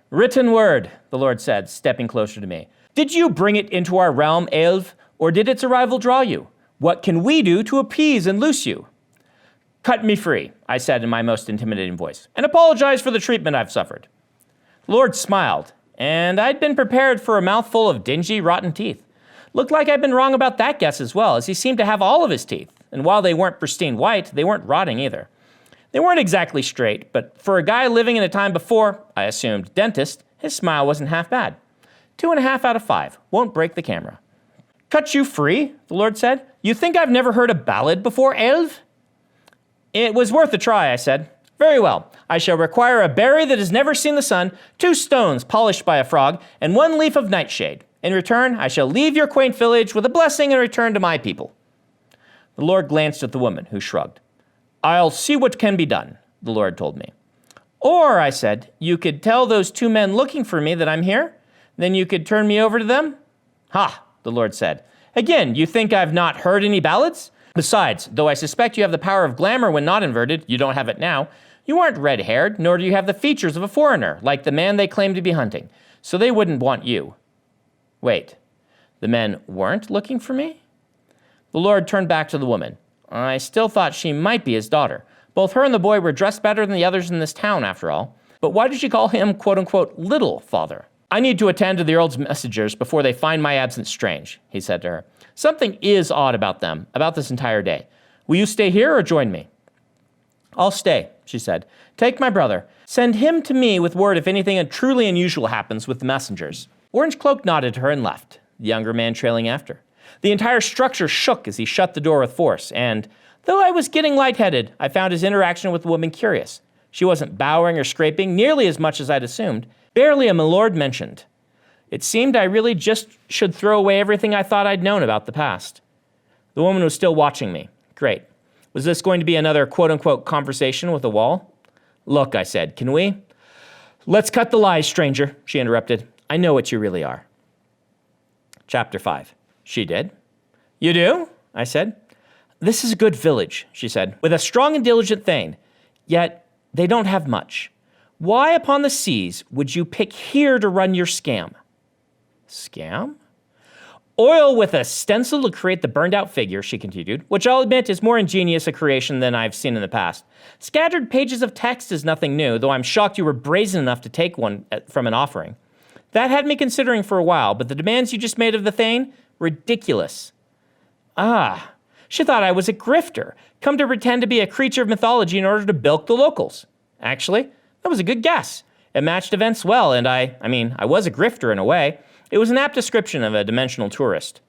Written word, the Lord said, stepping closer to me. Did you bring it into our realm, elf, or did its arrival draw you? What can we do to appease and loose you? Cut me free, I said in my most intimidating voice, and apologize for the treatment I've suffered. The Lord smiled, and I'd been prepared for a mouthful of dingy, rotten teeth. Looked like I'd been wrong about that guess as well, as he seemed to have all of his teeth, and while they weren't pristine white, they weren't rotting either. They weren't exactly straight, but for a guy living in a time before, I assumed, dentist, his smile wasn't half bad. 2.5 out of 5. Won't break the camera. Cut you free, the Lord said. You think I've never heard a ballad before, elf? It was worth a try, I said. Very well. I shall require a berry that has never seen the sun, 2 stones polished by a frog, and 1 leaf of nightshade. In return, I shall leave your quaint village with a blessing and return to my people. The Lord glanced at the woman, who shrugged. I'll see what can be done, the Lord told me. Or, I said, you could tell those 2 men looking for me that I'm here. Then you could turn me over to them. Ha, the Lord said. Again, you think I've not heard any ballads? Besides, though I suspect you have the power of glamour when not inverted, you don't have it now. You aren't red-haired, nor do you have the features of a foreigner, like the man they claim to be hunting. So they wouldn't want you. Wait, the men weren't looking for me? The Lord turned back to the woman. I still thought she might be his daughter. Both her and the boy were dressed better than the others in this town, after all. But why did she call him, quote-unquote, little father? I need to attend to the Earl's messengers before they find my absence strange, he said to her. Something is odd about them, about this entire day. Will you stay here or join me? I'll stay, she said. Take my brother. Send him to me with word if anything truly unusual happens with the messengers. Orangecloak nodded to her and left, the younger man trailing after. The entire structure shook as he shut the door with force, and, though I was getting lightheaded, I found his interaction with the woman curious. She wasn't bowing or scraping nearly as much as I'd assumed. Barely a milord mentioned. It seemed I really just should throw away everything I thought I'd known about the past. The woman was still watching me. Great. Was this going to be another quote-unquote conversation with a wall? Look, I said, can we? Let's cut the lies, stranger, she interrupted. I know what you really are. Chapter 5. She did. You do? I said. This is a good village, she said, with a strong and diligent thane. Yet they don't have much. Why upon the seas would you pick here to run your scam? Scam? Oil with a stencil to create the burned-out figure, she continued, which I'll admit is more ingenious a creation than I've seen in the past. Scattered pages of text is nothing new, though I'm shocked you were brazen enough to take one from an offering. That had me considering for a while, but the demands you just made of the thane? Ridiculous. Ah, she thought I was a grifter, come to pretend to be a creature of mythology in order to bilk the locals. Actually, that was a good guess. It matched events well, and I was a grifter in a way. It was an apt description of a dimensional tourist.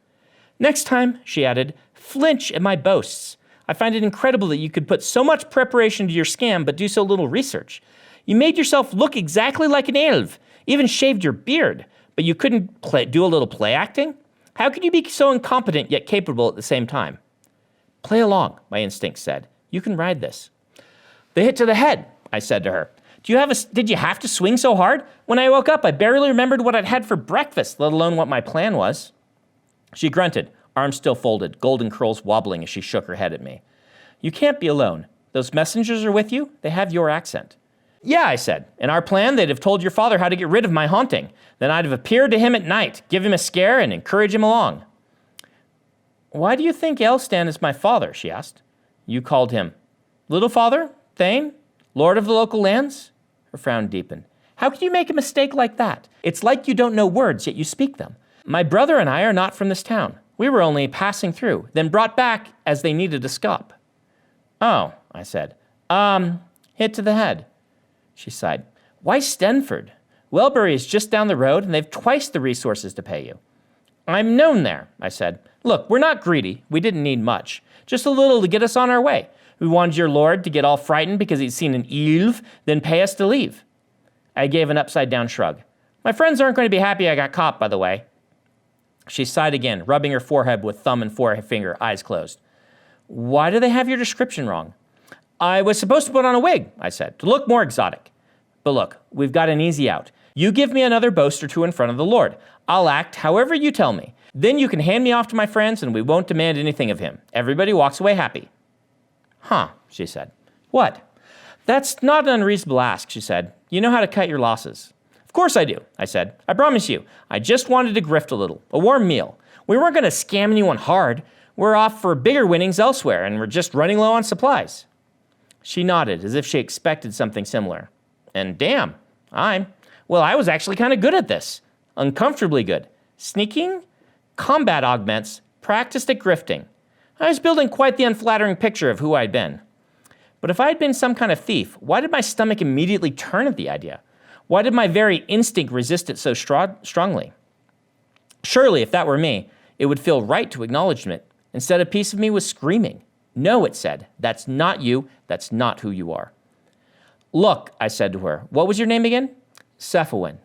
Next time, she added, flinch at my boasts. I find it incredible that you could put so much preparation to your scam but do so little research. You made yourself look exactly like an elf, even shaved your beard, but you couldn't do a little play acting? How could you be so incompetent yet capable at the same time? Play along, my instinct said. You can ride this. The hit to the head, I said to her. Did you have to swing so hard? When I woke up, I barely remembered what I'd had for breakfast, let alone what my plan was. She grunted, arms still folded, golden curls wobbling as she shook her head at me. You can't be alone. Those messengers are with you? They have your accent. Yeah, I said. In our plan, they'd have told your father how to get rid of my haunting. Then I'd have appeared to him at night, give him a scare, and encourage him along. Why do you think Elstan is my father? She asked. You called him Little Father? Thane? Lord of the local lands? Her frown deepened. How could you make a mistake like that? It's like you don't know words, yet you speak them. My brother and I are not from this town. We were only passing through, then brought back as they needed a stop. Oh, I said. Hit to the head. She sighed. Why Stenford? Wellbury is just down the road, and they've twice the resources to pay you. I'm known there, I said. Look, we're not greedy. We didn't need much. Just a little to get us on our way. We wanted your lord to get all frightened because he'd seen an Eve, then pay us to leave. I gave an upside-down shrug. My friends aren't going to be happy I got caught, by the way. She sighed again, rubbing her forehead with thumb and forefinger, eyes closed. Why do they have your description wrong? I was supposed to put on a wig, I said, to look more exotic. But look, we've got an easy out. You give me another boast or two in front of the Lord. I'll act however you tell me. Then you can hand me off to my friends and we won't demand anything of him. Everybody walks away happy. Huh, she said. What? That's not an unreasonable ask, she said. You know how to cut your losses. Of course I do, I said. I promise you. I just wanted to grift a little. A warm meal. We weren't going to scam anyone hard. We're off for bigger winnings elsewhere and we're just running low on supplies. She nodded as if she expected something similar. And damn, I was actually kind of good at this. Uncomfortably good. Sneaking, combat augments, practiced at grifting. I was building quite the unflattering picture of who I'd been. But if I had been some kind of thief, why did my stomach immediately turn at the idea? Why did my very instinct resist it so strongly? Surely, if that were me, it would feel right to acknowledge it. Instead, a piece of me was screaming. No, it said, that's not you, that's not who you are. Look, I said to her, what was your name again? Cephawin.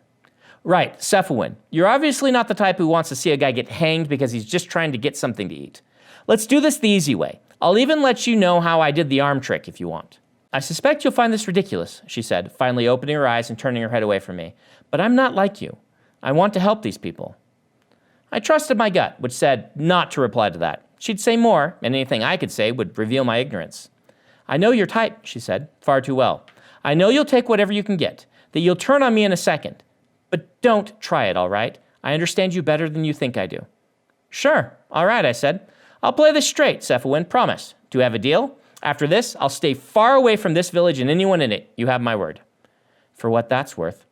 Right, Cephawin. You're obviously not the type who wants to see a guy get hanged because he's just trying to get something to eat. Let's do this the easy way. I'll even let you know how I did the arm trick if you want. I suspect you'll find this ridiculous, she said, finally opening her eyes and turning her head away from me. But I'm not like you. I want to help these people. I trusted my gut, which said not to reply to that. She'd say more, and anything I could say would reveal my ignorance. I know your type, she said, far too well. I know you'll take whatever you can get, that you'll turn on me in a second. But don't try it, all right? I understand you better than you think I do. Sure, all right, I said. I'll play this straight, Cephawin, promise. Do you have a deal? After this, I'll stay far away from this village and anyone in it. You have my word. For what that's worth.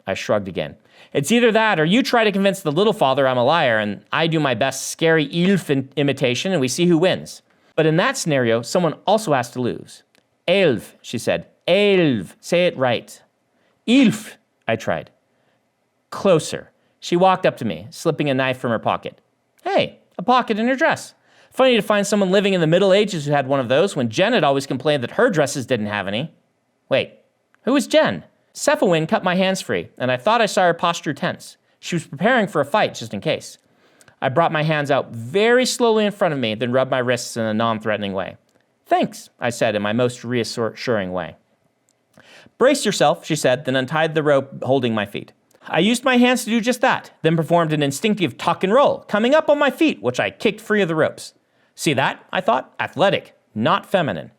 I shrugged again. It's either that or you try to convince the little father I'm a liar and I do my best scary elf imitation and we see who wins. But in that scenario, someone also has to lose. Elf, she said. Elf. Say it right. Ilf, I tried. Closer. She walked up to me, slipping a knife from her pocket. Hey, a pocket in her dress. Funny to find someone living in the Middle Ages who had one of those when Jen had always complained that her dresses didn't have any. Wait, who was Jen? Cephawin cut my hands free, and I thought I saw her posture tense. She was preparing for a fight, just in case. I brought my hands out very slowly in front of me, then rubbed my wrists in a non-threatening way. Thanks, I said in my most reassuring way. Brace yourself, she said, then untied the rope holding my feet. I used my hands to do just that, then performed an instinctive tuck and roll, coming up on my feet, which I kicked free of the ropes. See that? I thought. Athletic, not feminine.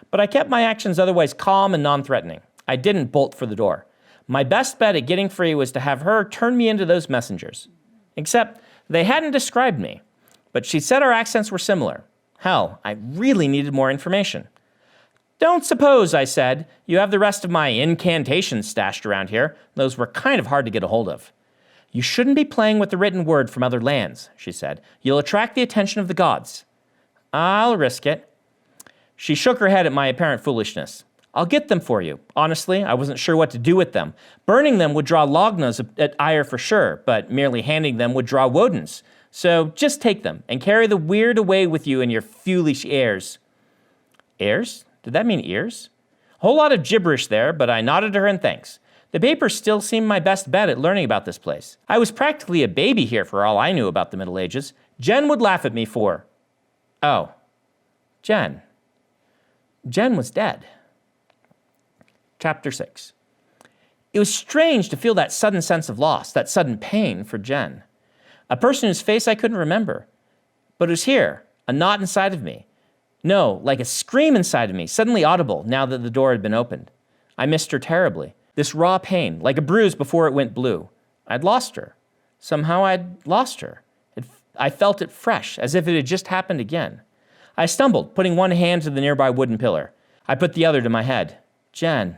But I kept my actions otherwise calm and non-threatening. I didn't bolt for the door. My best bet at getting free was to have her turn me into those messengers. Except they hadn't described me. But she said our accents were similar. Hell, I really needed more information. Don't suppose, I said, you have the rest of my incantations stashed around here. Those were kind of hard to get a hold of. You shouldn't be playing with the written word from other lands, she said. You'll attract the attention of the gods. I'll risk it. She shook her head at my apparent foolishness. I'll get them for you. Honestly, I wasn't sure what to do with them. Burning them would draw Lognas at ire for sure, but merely handing them would draw Wodens. So just take them and carry the weird away with you in your foolish airs. Airs? Did that mean ears? A whole lot of gibberish there, but I nodded to her in thanks. The papers still seemed my best bet at learning about this place. I was practically a baby here for all I knew about the Middle Ages. Jen would laugh at me for... Oh, Jen. Jen was dead. Chapter 6. It was strange to feel that sudden sense of loss, that sudden pain for Jen. A person whose face I couldn't remember. But it was here, a knot inside of me. No, like a scream inside of me, suddenly audible now that the door had been opened. I missed her terribly. This raw pain, like a bruise before it went blue. I'd lost her. Somehow I'd lost her. I felt it fresh, as if it had just happened again. I stumbled, putting one hand to the nearby wooden pillar. I put the other to my head. Jen.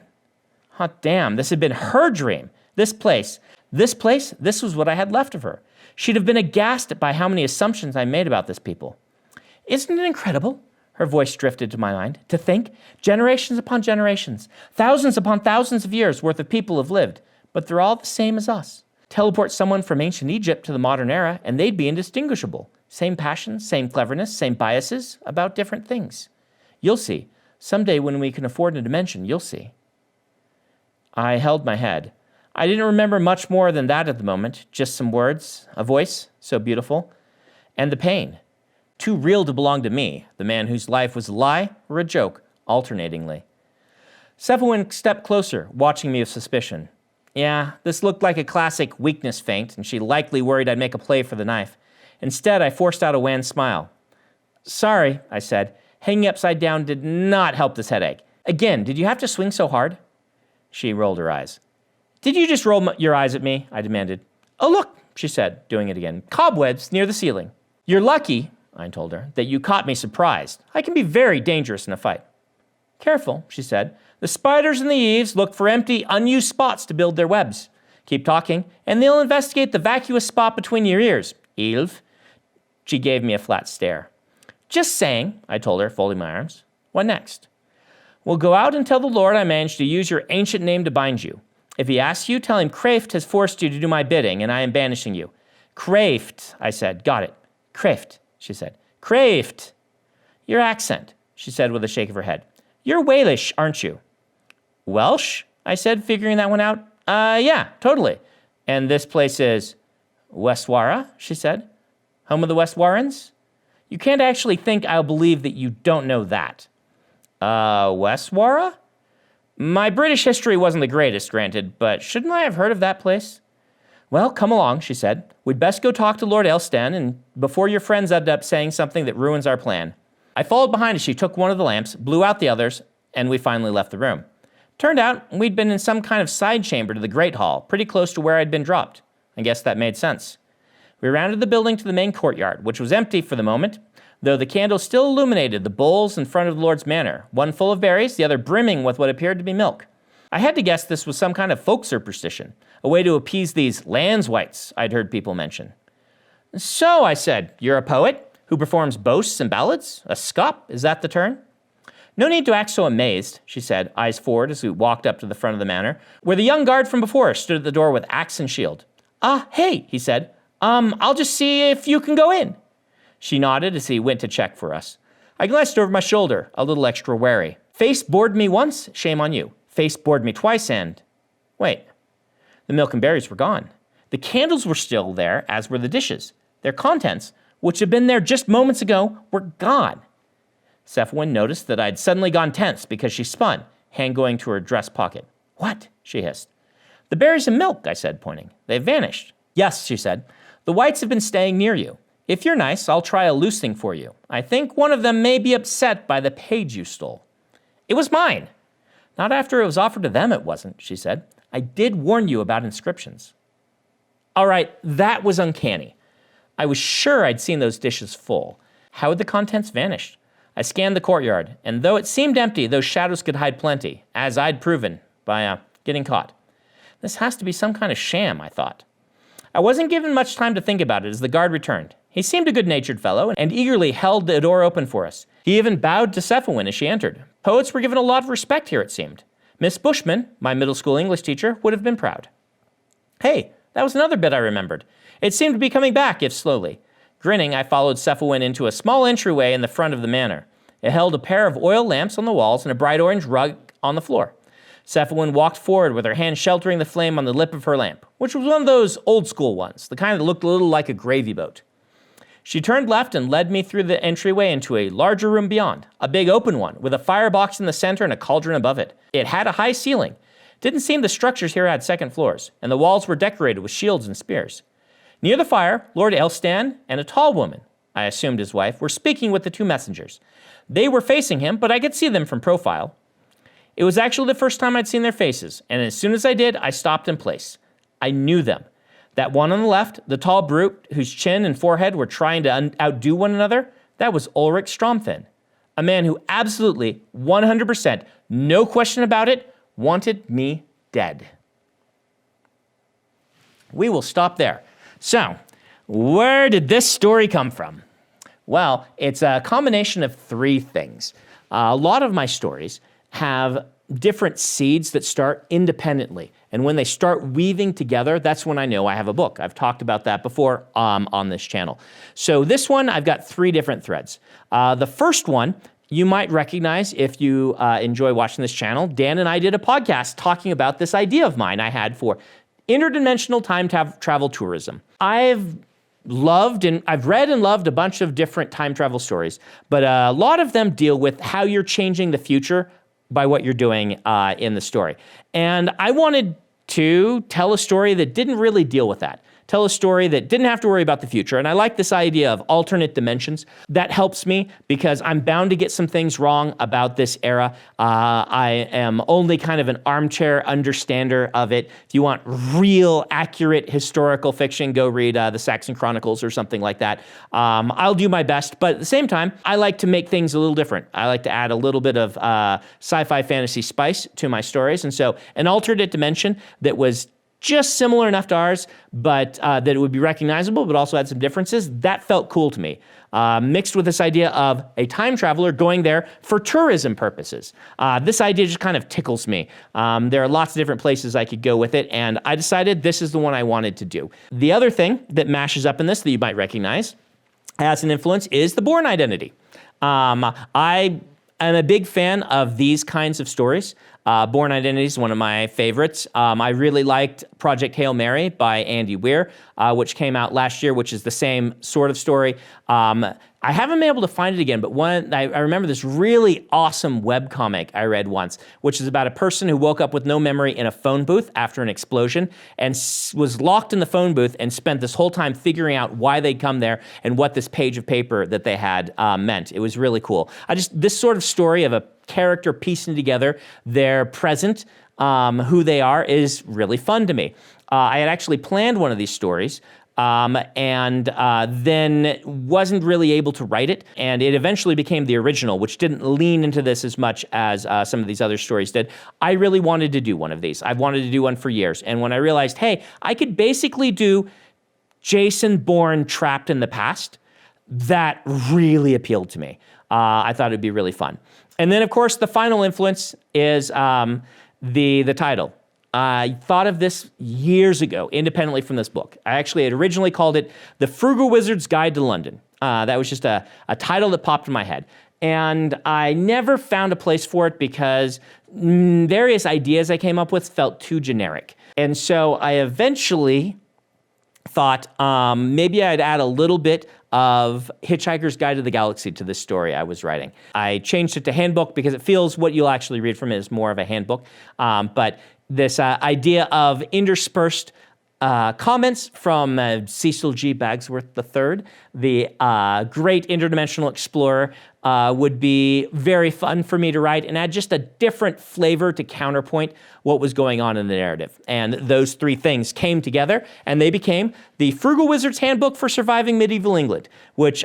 Hot damn, this had been her dream. This place, this was what I had left of her. She'd have been aghast by how many assumptions I made about this people. Isn't it incredible? Her voice drifted to my mind. To think, generations upon generations, thousands upon thousands of years worth of people have lived, but they're all the same as us. Teleport someone from ancient Egypt to the modern era, and they'd be indistinguishable. Same passions, same cleverness, same biases about different things. You'll see. Someday when we can afford a dimension, you'll see. I held my head. I didn't remember much more than that at the moment, just some words, a voice, so beautiful, and the pain. Too real to belong to me, the man whose life was a lie or a joke, alternatingly. Cephalwyn stepped closer, watching me with suspicion. Yeah, this looked like a classic weakness feint, and she likely worried I'd make a play for the knife. Instead, I forced out a wan smile. Sorry, I said. Hanging upside down did not help this headache. Again, did you have to swing so hard? She rolled her eyes. Did you just roll your eyes at me? I demanded. Oh, look, she said, doing it again. Cobwebs near the ceiling. You're lucky, I told her, that you caught me surprised. I can be very dangerous in a fight. Careful, she said. The spiders in the eaves look for empty, unused spots to build their webs. Keep talking, and they'll investigate the vacuous spot between your ears. Eve. She gave me a flat stare. Just saying, I told her, folding my arms. What next? We'll go out and tell the Lord I managed to use your ancient name to bind you. If he asks you, tell him Kraft has forced you to do my bidding, and I am banishing you. Kraft, I said. Got it. Kraft, she said. Kraft. Your accent, she said with a shake of her head. You're Walish, aren't you? Welsh, I said, figuring that one out. Yeah, totally. And this place is Westwara, she said. Home of the Westwarrens? You can't actually think I'll believe that you don't know that. Westwara? My British history wasn't the greatest, granted, but shouldn't I have heard of that place? Well, come along, she said. We'd best go talk to Lord Elstan, and before your friends end up saying something that ruins our plan. I followed behind as she took one of the lamps, blew out the others, and we finally left the room. Turned out we'd been in some kind of side chamber to the Great Hall, pretty close to where I'd been dropped. I guess that made sense. We rounded the building to the main courtyard, which was empty for the moment, though the candles still illuminated the bowls in front of the Lord's manor, one full of berries, the other brimming with what appeared to be milk. I had to guess this was some kind of folk superstition, a way to appease these landswites I'd heard people mention. So, I said, you're a poet who performs boasts and ballads? A scop, is that the turn? No need to act so amazed, she said, eyes forward as we walked up to the front of the manor, where the young guard from before stood at the door with axe and shield. Hey, he said, I'll just see if you can go in. She nodded as he went to check for us. I glanced over my shoulder, a little extra wary. Face bored me once, shame on you. Face bored me twice and... Wait. The milk and berries were gone. The candles were still there, as were the dishes. Their contents, which had been there just moments ago, were gone. Cephalwyn noticed that I'd suddenly gone tense because she spun, hand going to her dress pocket. What? She hissed. The berries and milk, I said, pointing. They've vanished. Yes, she said. The whites have been staying near you. If you're nice, I'll try a loose thing for you. I think one of them may be upset by the page you stole. It was mine. Not after it was offered to them, it wasn't, she said. I did warn you about inscriptions. All right, that was uncanny. I was sure I'd seen those dishes full. How had the contents vanished? I scanned the courtyard, and though it seemed empty, those shadows could hide plenty, as I'd proven by getting caught. This has to be some kind of sham, I thought. I wasn't given much time to think about it as the guard returned. He seemed a good-natured fellow and eagerly held the door open for us. He even bowed to Cephalwyn as she entered. Poets were given a lot of respect here, it seemed. Miss Bushman, my middle school English teacher, would have been proud. Hey, that was another bit I remembered. It seemed to be coming back, if slowly. Grinning, I followed Cephalwyn into a small entryway in the front of the manor. It held a pair of oil lamps on the walls and a bright orange rug on the floor. Cephalin walked forward with her hand sheltering the flame on the lip of her lamp, which was one of those old school ones, the kind that looked a little like a gravy boat. She turned left and led me through the entryway into a larger room beyond, a big open one with a firebox in the center and a cauldron above it. It had a high ceiling. Didn't seem the structures here had second floors, and the walls were decorated with shields and spears. Near the fire, Lord Elstan and a tall woman, I assumed his wife, were speaking with the two messengers. They were facing him, but I could see them from profile. It was actually the first time I'd seen their faces, and as soon as I did, I stopped in place. I knew them. That one on the left, the tall brute whose chin and forehead were trying to outdo one another, that was Ulrich Stromfin, a man who absolutely, 100%, no question about it, wanted me dead. We will stop there. So, where did this story come from? Well, it's a combination of three things. A lot of my stories have different seeds that start independently. And when they start weaving together, that's when I know I have a book. I've talked about that before on this channel. So this one, I've got three different threads. The first one, you might recognize if you enjoy watching this channel. Dan and I did a podcast talking about this idea of mine I had for interdimensional time travel tourism. I've read and loved a bunch of different time travel stories, but a lot of them deal with how you're changing the future by what you're doing in the story. And I wanted to tell a story that didn't really deal with that. Tell a story that didn't have to worry about the future. And I like this idea of alternate dimensions. That helps me because I'm bound to get some things wrong about this era. I am only kind of an armchair understander of it. If you want real, accurate historical fiction, go read the Saxon Chronicles or something like that. I'll do my best, but at the same time, I like to make things a little different. I like to add a little bit of sci-fi fantasy spice to my stories. And so an alternate dimension that was just similar enough to ours, but that it would be recognizable, but also had some differences. That felt cool to me. Mixed with this idea of a time traveler going there for tourism purposes. This idea just kind of tickles me. There are lots of different places I could go with it, and I decided this is the one I wanted to do. The other thing that mashes up in this that you might recognize as an influence is the Bourne Identity. I am a big fan of these kinds of stories. Bourne Identity is one of my favorites. I really liked Project Hail Mary by Andy Weir, which came out last year, which is the same sort of story. I haven't been able to find it again, but I remember this really awesome webcomic I read once, which is about a person who woke up with no memory in a phone booth after an explosion and was locked in the phone booth and spent this whole time figuring out why they'd come there and what this page of paper that they had meant. It was really cool. This sort of story of a character piecing together their present, who they are, is really fun to me. I had actually planned one of these stories, and then wasn't really able to write it, and it eventually became the original, which didn't lean into this as much as some of these other stories did. I really wanted to do one of these. I've wanted to do one for years, and when I realized, hey, I could basically do Jason Bourne trapped in the past, that really appealed to me. I thought it'd be really fun. And then, of course, the final influence is the title. I thought of this years ago, independently from this book. I actually had originally called it The Frugal Wizard's Guide to London. That was just a title that popped in my head. And I never found a place for it because various ideas I came up with felt too generic. And so I eventually thought maybe I'd add a little bit of Hitchhiker's Guide to the Galaxy to this story I was writing. I changed it to handbook because it feels what you'll actually read from it is more of a handbook. But this idea of interspersed comments from Cecil G. Bagsworth III, the great interdimensional explorer, would be very fun for me to write and add just a different flavor to counterpoint what was going on in the narrative. And those three things came together and they became the Frugal Wizard's Handbook for Surviving Medieval England, which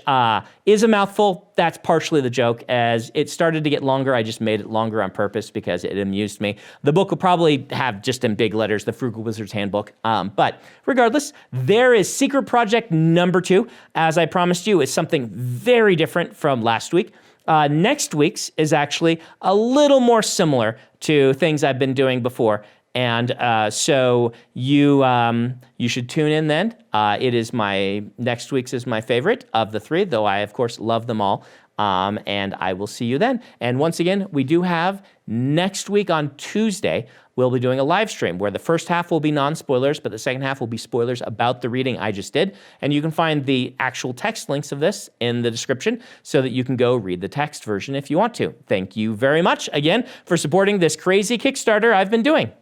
is a mouthful. That's partially the joke. As it started to get longer, I just made it longer on purpose because it amused me. The book will probably have just in big letters, the Frugal Wizard's Handbook. But regardless, there is Secret Project number 2. As I promised you, it's something very different from last week. Next week's is actually a little more similar to things I've been doing before. And so you should tune in then. Next week's is my favorite of the 3, though I, of course, love them all. and I will see you then. And once again, we do have next week on Tuesday, we'll be doing a live stream where the first half will be non-spoilers, but the second half will be spoilers about the reading I just did. And you can find the actual text links of this in the description so that you can go read the text version if you want to. Thank you very much again for supporting this crazy Kickstarter I've been doing.